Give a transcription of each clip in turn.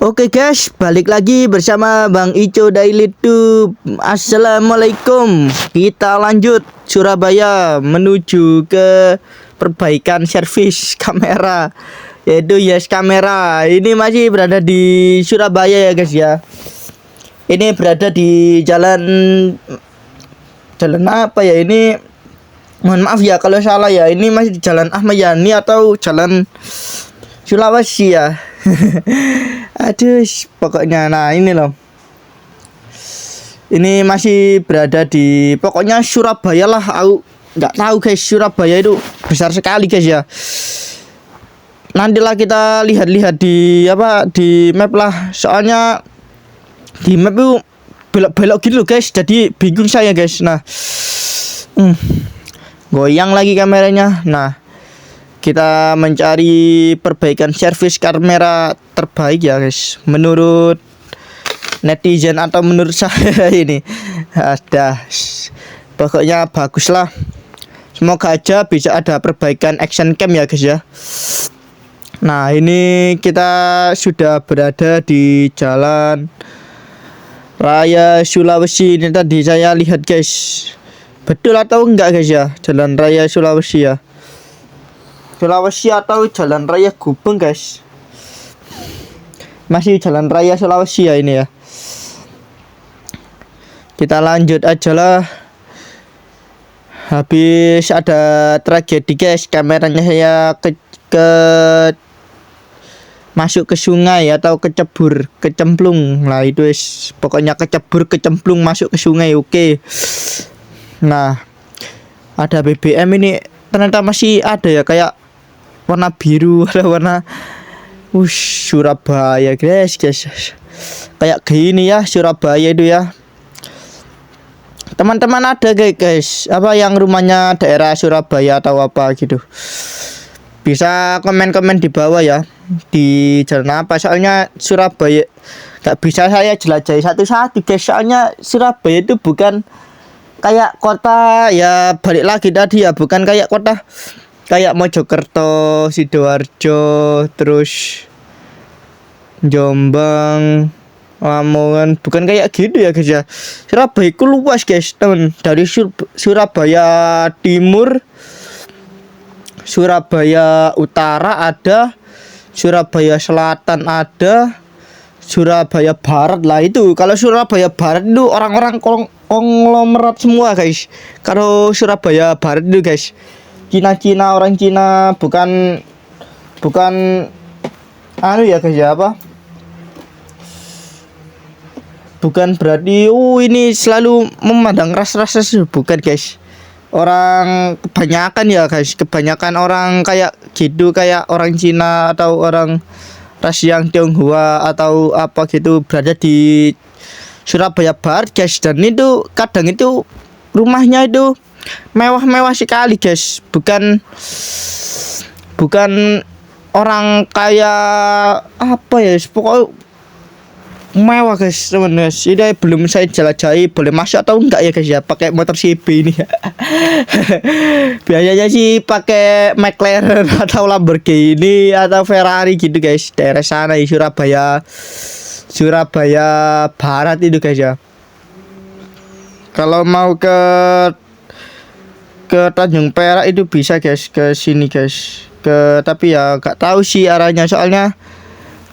Oke guys, balik lagi bersama Bang Ico Daily Tube. Assalamualaikum. Kita lanjut Surabaya menuju ke perbaikan servis kamera, yaitu Yes Kamera. Ini masih berada di Surabaya ya guys ya. Ini berada di jalan apa ya ini? Mohon maaf ya kalau salah ya. Ini masih di Jalan Ahmad Yani atau Jalan Sulawesi ya. Aduh, pokoknya nah ini loh. Ini masih berada di pokoknya Surabaya lah. Aku nggak tahu guys, Surabaya itu besar sekali guys ya. Nantilah kita lihat-lihat di map lah. Soalnya di map itu belok-belok gitu loh guys. Jadi bingung saya guys. Nah, goyang lagi kameranya. Nah, kita mencari perbaikan servis kamera terbaik ya guys, menurut netizen atau menurut saya ini ada pokoknya bagus lah. Semoga aja bisa ada perbaikan action cam ya guys ya. Nah, ini kita sudah berada di Jalan Raya Sulawesi. Ini tadi saya lihat guys, betul atau enggak guys ya, Jalan Raya Sulawesi ya, Sulawesi atau Jalan Raya Gubeng guys. Masih Jalan Raya Sulawesi ya ini ya. Kita lanjut aja lah. Habis ada tragedi guys, kameranya saya masuk ke sungai atau kecemplung lah itu guys. Pokoknya kecemplung masuk ke sungai. Oke. Nah, ada BBM ini ternyata masih ada ya, kayak warna biru, ada warna Surabaya guys. Kayak gini ya Surabaya itu ya. Teman-teman ada guys apa yang rumahnya daerah Surabaya atau apa gitu, bisa komen-komen di bawah ya, di jalan apa. Soalnya Surabaya gak bisa saya jelajahi satu-satu guys. Soalnya Surabaya itu bukan kayak kota ya, balik lagi tadi ya, bukan kayak kota kayak Mojokerto, Sidoarjo, terus Jombang, Lamongan, bukan kayak gitu ya guys ya. Surabaya itu luas guys teman. Dari Surabaya Timur, Surabaya Utara ada, Surabaya Selatan ada, Surabaya Barat lah itu. Kalau Surabaya Barat itu orang-orang konglomerat semua guys. Kalau Surabaya Barat itu guys, Cina, orang Cina, bukan anu ya guys ya, apa? Bukan berarti ini selalu memandang ras-ras, bukan guys. Orang kebanyakan ya guys, kebanyakan orang kayak gitu, kayak orang Cina atau orang ras yang Tionghoa atau apa gitu berada di Surabaya Barat guys. Dan itu kadang itu rumahnya itu mewah-mewah sekali guys, bukan orang kayak apa ya, pokoknya mewah guys teman guys. Ini belum saya jelajahi boleh masuk atau enggak ya guys ya, pakai motor CB ini. Biasanya sih pakai McLaren atau Lamborghini atau Ferrari gitu guys, daerah sana di Surabaya Barat itu guys ya. Kalau mau ke Tanjung Perak itu bisa guys, ke sini guys, tapi ya gak tahu sih arahnya. Soalnya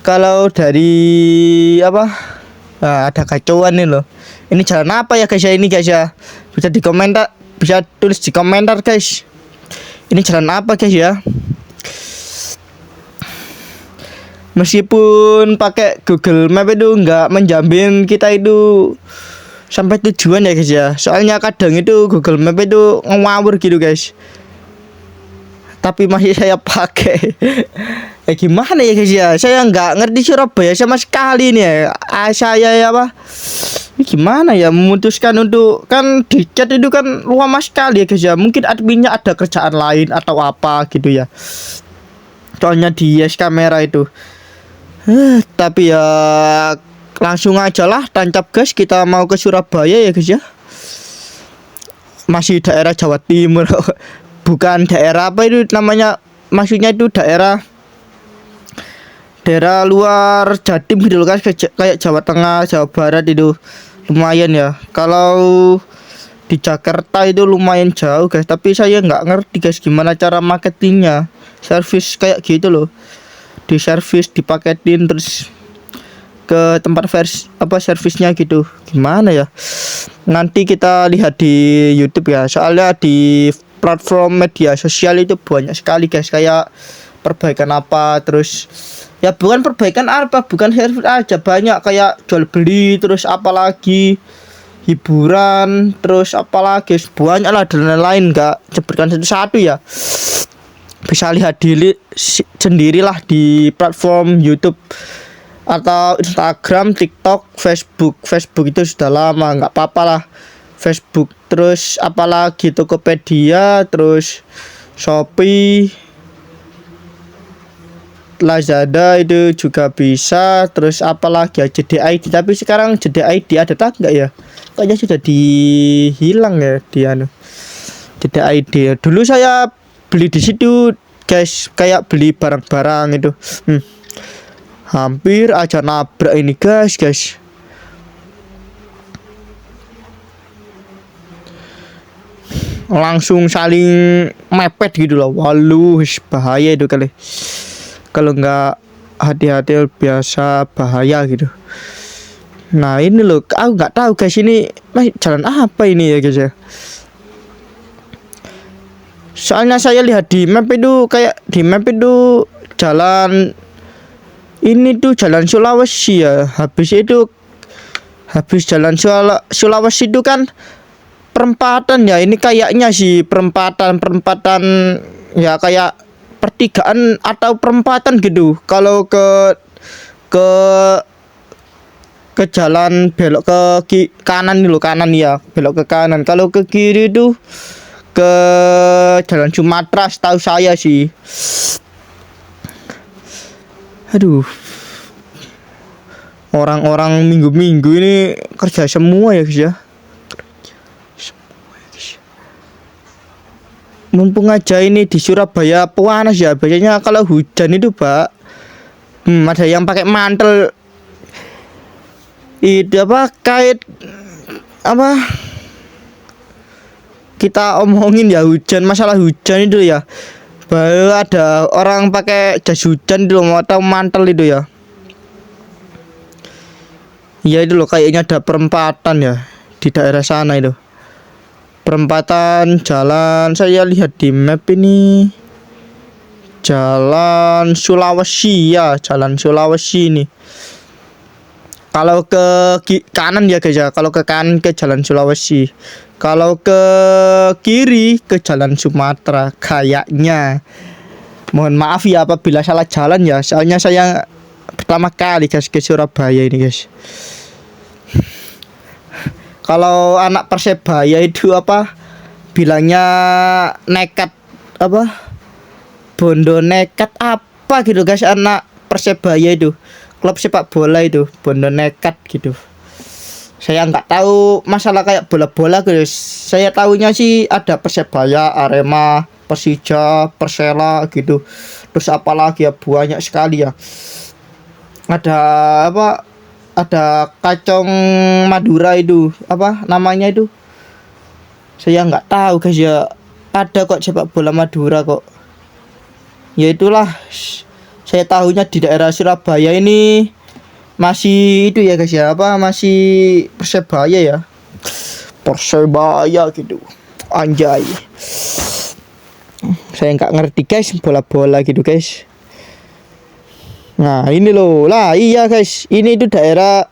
kalau dari ada kacauan nih loh. Ini jalan apa ya guys ya ini guys ya, bisa tulis di komentar guys, ini jalan apa guys ya. Meskipun pakai Google Map itu nggak menjamin kita itu sampai tujuan ya guys ya. Soalnya kadang itu Google Map itu ngawur gitu guys, tapi masih saya pakai. Gimana ya guys ya, saya nggak ngerti Surabaya sama sekali nih ya. Saya ya gimana ya memutuskan untuk, kan di chat itu kan lama sekali ya guys ya. Mungkin adminnya ada kerjaan lain atau apa gitu ya, soalnya di Yes Kamera itu. Tapi ya langsung aja lah tancap guys, kita mau ke Surabaya ya guys ya. Masih daerah Jawa Timur. Bukan daerah apa itu namanya, maksudnya itu daerah daerah luar Jatim gitu loh guys, kayak Jawa Tengah, Jawa Barat itu lumayan ya. Kalau di Jakarta itu lumayan jauh guys, tapi saya nggak ngerti guys gimana cara marketingnya, servis kayak gitu loh, di servis dipaketin terus ke tempat servisnya gitu, gimana ya, nanti kita lihat di YouTube ya, soalnya di platform media sosial itu banyak sekali guys, kayak perbaikan apa, terus ya bukan perbaikan apa, bukan servis aja, banyak kayak jual beli, terus apalagi hiburan, terus apalagi banyak lah dan lain-lain, nggak sebutkan satu-satu ya, bisa lihat sendirilah di platform YouTube atau Instagram, TikTok, Facebook itu sudah lama, nggak apa-apa lah Facebook, terus apalagi Tokopedia, terus Shopee, Lazada itu juga bisa, terus apalagi ya JDID, tapi sekarang JDID ada tak enggak ya, kayaknya sudah dihilang ya dia JDID ya. Dulu saya beli di situ guys, kayak beli barang-barang itu, hampir aja nabrak ini guys. Langsung saling mepet gitu loh, walu bahaya itu kali, kalau nggak hati-hati biasa bahaya gitu. Nah ini loh, aku nggak tahu guys, ini jalan apa ini ya guys ya, soalnya saya lihat di map itu, kayak di map itu jalan ini tuh jalan Sulawesi ya, habis jalan Sulawesi itu kan perempatan ya, ini kayaknya sih perempatan ya, kayak pertigaan atau perempatan gitu. Kalau ke jalan belok ke kanan nih, kanan ya, belok ke kanan. Kalau ke kiri itu ke jalan Sumatera setahu saya sih. Aduh, orang-orang minggu-minggu ini kerja semua ya guys ya. Mumpung aja ini di Surabaya panas ya, biasanya kalau hujan itu Pak, ada yang pakai mantel itu apa, kait apa, kita omongin ya hujan, masalah hujan itu ya, baru ada orang pakai jas hujan itu atau mantel itu ya. Ya itu loh, kayaknya ada perempatan ya di daerah sana itu, perempatan jalan, saya lihat di map ini jalan Sulawesi ya, jalan Sulawesi ini. Kalau ke kanan ya guys ya, kalau ke kanan ke jalan Sulawesi, kalau ke kiri ke jalan Sumatera kayaknya. Mohon maaf ya apabila salah jalan ya, soalnya saya pertama kali guys ke Surabaya ini guys. Kalau anak Persebaya itu apa bilangnya, nekat apa, bondo nekat apa gitu guys, anak Persebaya itu, klub sepak bola itu bondo nekat gitu. Saya nggak tahu masalah kayak bola-bola guys, saya tahunya sih ada Persebaya, Arema, Persija, Persela gitu, terus apalagi ya banyak sekali ya, ada apa, ada Kacong Madura itu apa namanya itu, saya nggak tahu guys ya, ada kok sepak bola Madura kok ya. Itulah, saya tahunya di daerah Surabaya ini masih itu ya guys ya, apa masih Persebaya ya, Persebaya gitu, anjay. Saya nggak ngerti guys bola-bola gitu guys. Nah ini loh lah, iya guys, ini itu daerah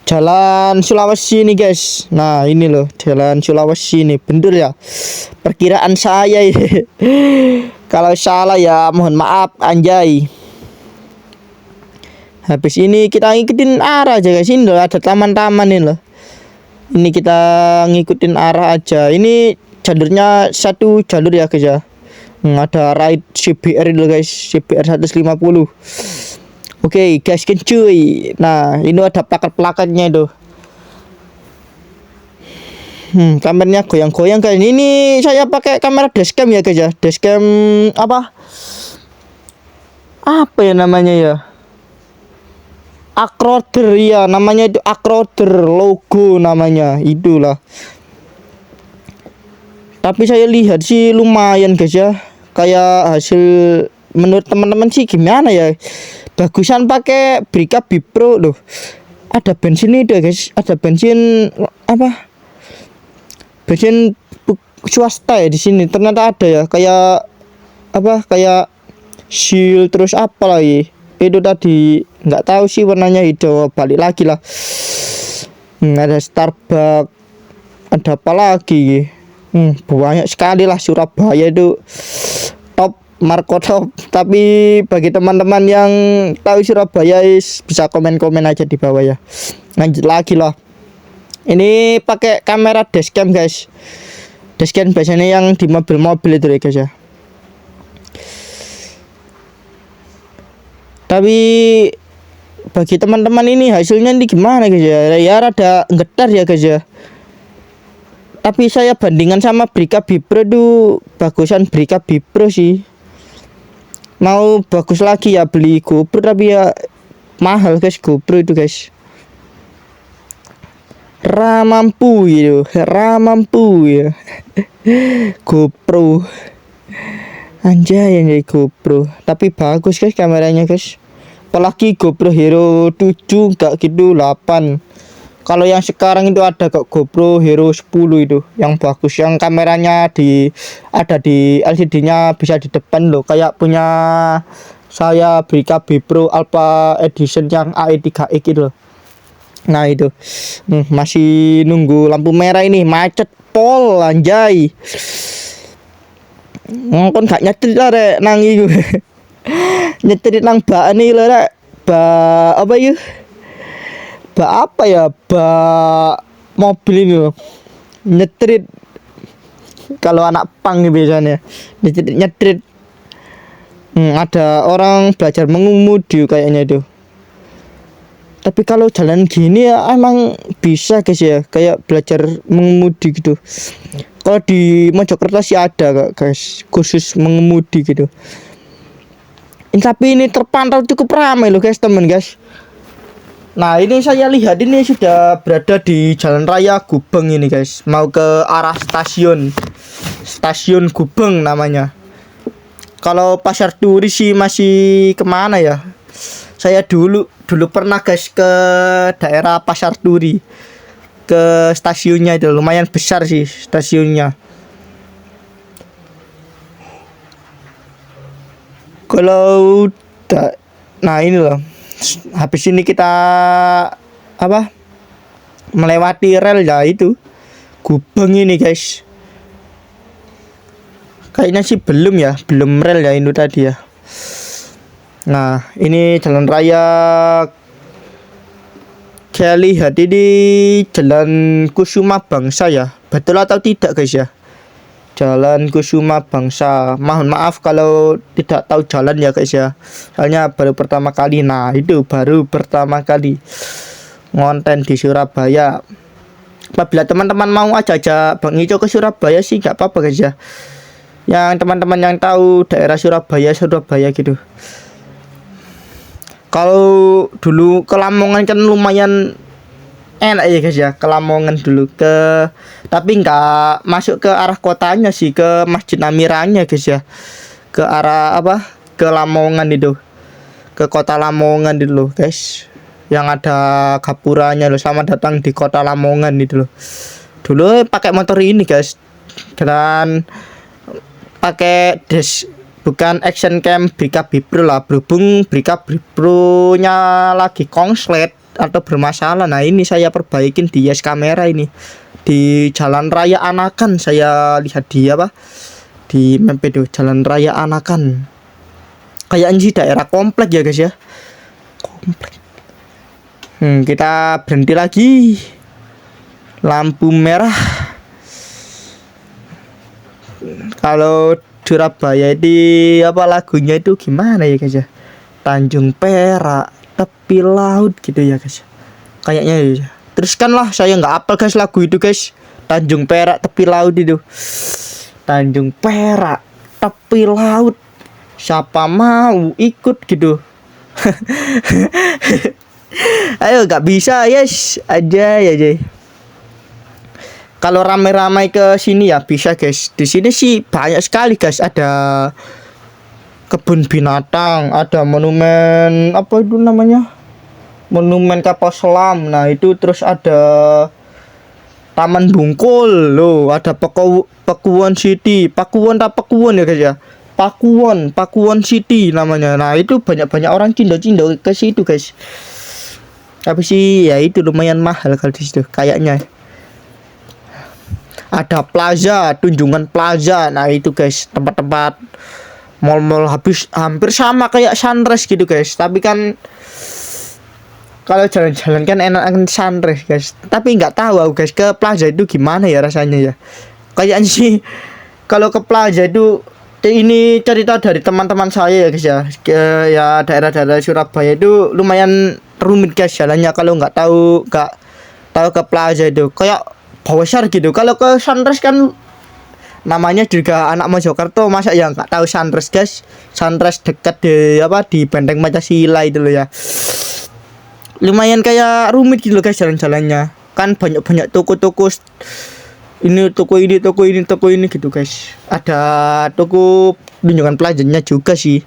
jalan Sulawesi nih guys. Nah ini loh jalan Sulawesi nih, bener ya perkiraan saya ini. Kalau salah ya mohon maaf anjay. Habis ini kita ngikutin arah aja guys, ini loh ada taman-taman ini loh, ini kita ngikutin arah aja. Ini jalurnya satu jalur ya guys ya. Ada ride CBR itu guys, CBR 150. Oke guys kan cuy. Nah ini ada plakat-plakatnya itu. Kameranya goyang-goyang guys. Ini saya pakai kamera dashcam ya guys ya, dashcam apa ya namanya ya, Akroder ya, namanya itu Akroder, logo namanya itulah. Tapi saya lihat sih lumayan guys ya. Kayak hasil menurut teman-teman sih gimana ya? Bagusan pakai Brika Bipro loh. Ada bensin itu guys, ada bensin apa? Bensin swasta ya di sini. Ternyata ada ya, kayak apa? Kayak Shield terus apa lagi? Itu tadi nggak tahu sih warnanya hijau. Balik lagi lah. Ada Starbucks, ada apa lagi? Banyak sekali lah. Surabaya itu top, Marco top. Tapi bagi teman-teman yang tahu Surabaya bisa komen-komen aja di bawah ya. Lanjut lagi lah. Ini pakai kamera dashcam guys. Dashcam biasanya yang di mobil-mobil itu ya guys ya. Tapi bagi teman-teman ini hasilnya ini gimana guys ya? Ya rada getar ya guys ya. Tapi saya bandingkan sama Brika Bipro itu bagusan Brika Bipro sih. Mau bagus lagi ya beli GoPro, tapi ya mahal guys GoPro itu guys. Ramampu gitu, ramampu ya. GoPro. Anjay GoPro. Tapi bagus guys kameranya guys. Apalagi GoPro Hero 7 enggak gitu 8. Kalau yang sekarang itu ada kok GoPro Hero 10 itu yang bagus, yang kameranya ada di LCD-nya bisa di depan loh, kayak punya saya Brika Bipro Alpha Edition yang AE3X gitu loh. Nah itu masih nunggu lampu merah ini, macet pol anjay. Ngomong gak nyetir lah rek nang iku. Nyetir nang bak nih lho rek. Apa yuk? Apa ya, mobil ini loh. Nyetrit kalau anak pang biasanya nyetrit. Ada orang belajar mengemudi kayaknya itu. Tapi kalau jalan gini ya emang bisa guys ya, kayak belajar mengemudi gitu. Kalau di Mojokerto sih ada guys khusus mengemudi gitu. Tapi ini terpantau cukup ramai loh guys, temen guys. Nah ini saya lihat ini sudah berada di Jalan Raya Gubeng ini guys. Mau ke arah stasiun Gubeng namanya. Kalau Pasar Turi sih masih kemana ya? Saya dulu pernah guys ke daerah Pasar Turi. Ke stasiunnya itu lumayan besar sih stasiunnya. Kalau nah ini loh. Habis ini kita apa? Melewati rel ya itu. Gubeng ini guys. Kayaknya sih belum rel ya itu tadi ya. Nah, ini jalan raya. Saya lihat ini Jalan Kusuma Bangsa ya. Betul atau tidak guys ya? Jalan Kusuma Bangsa. Mohon maaf kalau tidak tahu jalan ya guys ya. Soalnya baru pertama kali. Nah, itu baru pertama kali ngonten di Surabaya. Apabila teman-teman mau ajak Bang Ico ke Surabaya sih nggak apa-apa guys ya. Yang teman-teman yang tahu daerah Surabaya gitu. Kalau dulu ke Lamongan kan lumayan enak ya guys ya, ke Lamongan dulu tapi nggak masuk ke arah kotanya sih, ke Masjid Amirahnya guys ya, ke arah apa, ke Lamongan itu, ke kota Lamongan itu loh guys, yang ada gapuranya loh. Selamat datang di kota Lamongan itu loh. Dulu pakai motor ini guys, dan pakai bukan action cam Brika Bipro lah, berhubung Brika Bipro nya lagi konslet atau bermasalah. Nah ini saya perbaikin di yes kamera ini di Jalan Raya Anakan. Saya lihat di apa di map itu Jalan Raya Anakan, kayaknya sih daerah komplek ya guys ya, komplek. Kita berhenti lagi lampu merah. Kalau Surabaya di apa lagunya itu gimana ya guys ya, Tanjung Perak tepi laut gitu ya guys, kayaknya ya. Teruskanlah, saya nggak apal guys lagu itu guys. Tanjung Perak tepi laut itu, Tanjung Perak tepi laut, siapa mau ikut gitu. Ayo gak bisa, yes aja ya Jay. Kalau ramai-ramai ke sini ya bisa guys. Di sini sih banyak sekali guys. Ada kebun binatang, ada monumen apa itu namanya? Monumen kapal selam. Nah itu terus ada Taman Bungkul loh. Ada Pakuwon City. Pakuwon tak Pakuwon ya guys ya. Pakuwon City namanya. Nah itu banyak-banyak orang cindo-cindo ke situ guys. Tapi sih ya itu lumayan mahal kalau di situ kayaknya. Ada Plaza, Tunjungan Plaza. Nah itu guys, tempat-tempat mall-mall habis hampir sama kayak Sunrise gitu guys. Tapi kan kalau jalan-jalan kan enakan Sunrise guys. Tapi nggak tahu aku guys ke Plaza itu gimana ya rasanya ya. Kayaknya sih kalau ke Plaza itu ini cerita dari teman-teman saya ya guys ya. Ya daerah-daerah Surabaya itu lumayan rumit guys jalannya kalau nggak tahu ke Plaza itu. Kayak besar gitu. Kalau ke Sunrise kan namanya juga anak Mojokerto, masa ya nggak tahu Sunrise guys. Sunrise dekat di Benteng Pancasila itu loh ya. Lumayan kayak rumit gitu loh guys jalan-jalannya. Kan banyak toko-toko, ini toko ini gitu guys. Ada toko Tunjungan Plazanya juga sih.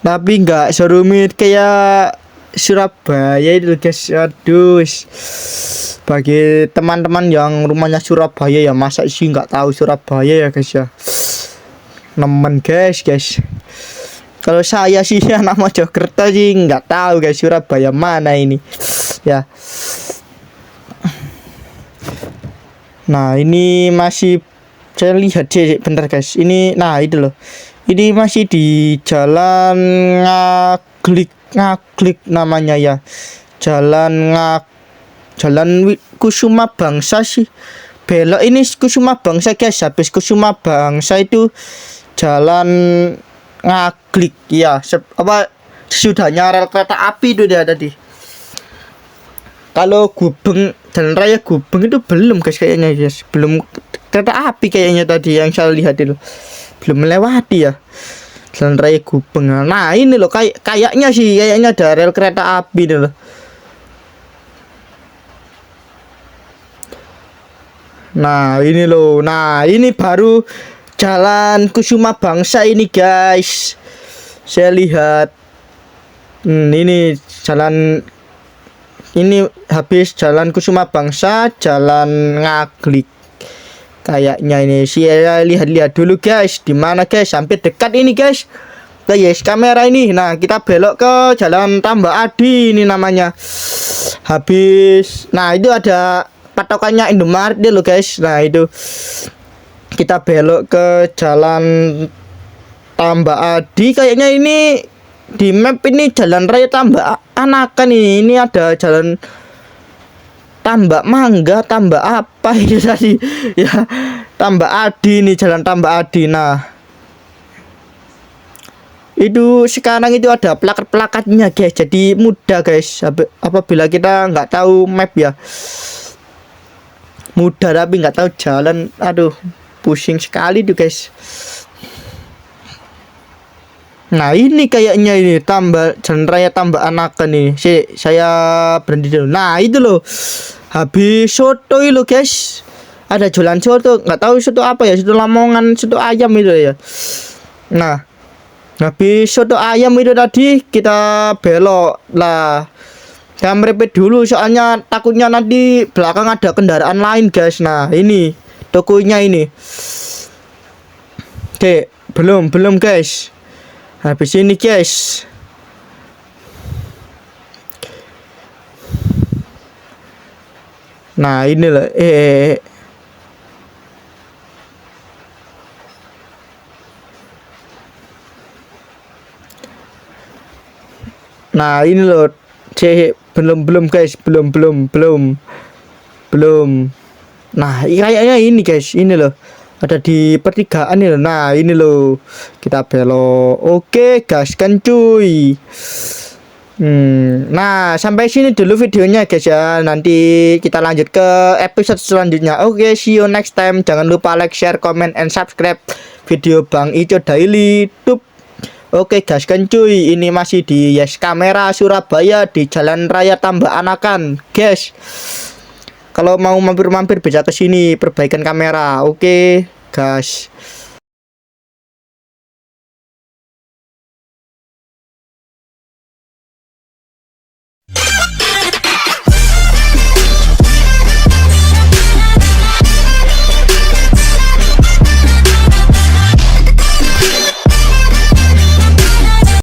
Tapi nggak serumit kayak Surabaya itu guys. Aduh, bagi teman-teman yang rumahnya Surabaya ya masa sih nggak tahu Surabaya ya guys ya. Nemen guys. Kalau saya sih anak Mojokerto sih nggak tahu guys Surabaya mana ini ya. Nah ini masih saya lihat sih bentar guys. Ini nah itu loh. Ini masih di Jalan Ngaglik namanya ya. Jalan Kusuma Bangsa sih. Belok ini Kusuma Bangsa guys. Habis Kusuma Bangsa itu Jalan Ngaglik ya. Sesudahnya rel kereta api itu dia tadi. Kalau Gubeng, Jalan Raya Gubeng itu belum guys kayaknya guys. Belum kereta api kayaknya tadi yang saya lihat itu. Belum melewati ya. Jalan Raya Gubeng. Nah, ini loh kayaknya ada rel kereta api itu loh. Nah ini loh. Nah ini baru Jalan Kusuma Bangsa ini guys. Saya lihat ini jalan. Ini habis Jalan Kusuma Bangsa, Jalan Ngaglik. Kayaknya ini saya lihat dulu guys. Di mana guys? Hampir dekat ini guys. Guys kamera ini. Nah kita belok ke Jalan Tambak Adi ini namanya. Habis. Nah itu ada patokannya Indomaret deh lo guys. Nah itu kita belok ke Jalan Tambak Adi. Kayaknya ini di map ini Jalan Raya Tambak Anakan ini. Ini ada Jalan Tambak Mangga, Tambak apa itu tadi ya. Tambak Adi nih, Jalan Tambak Adi. Nah itu sekarang itu ada plakat-plakatnya guys. Jadi mudah guys apabila kita nggak tahu map ya. Mudah tapi nggak tahu jalan, aduh pusing sekali tuh guys. Nah ini kayaknya ini Jalan Raya Tambak Anakan nih. Saya berhenti dulu. Nah itu loh, habis soto itu guys. Ada jualan soto, nggak tahu soto apa ya, soto Lamongan, soto ayam itu ya. Nah habis soto ayam itu tadi kita belok lah. Saya merepet dulu soalnya takutnya nanti belakang ada kendaraan lain guys. Nah ini tokonya ini. Oke, belum guys. Habis ini guys. Nah ini loh. Nah ini loh. Belum guys, belum. Nah kayaknya ini guys, ini loh ada di pertigaan ini loh. Nah ini loh kita belok. Oke gas kan cuy. Nah sampai sini dulu videonya guys ya. Nanti kita lanjut ke episode selanjutnya. Oke, see you next time. Jangan lupa like, share, comment, and subscribe video Bang Ico Daily. Tup. Oke gas kan cuy, ini masih di Yes Kamera Surabaya di Jalan Raya Tambak Anakan, guys. Kalau mau mampir-mampir bisa ke sini perbaikan kamera. Oke, guys.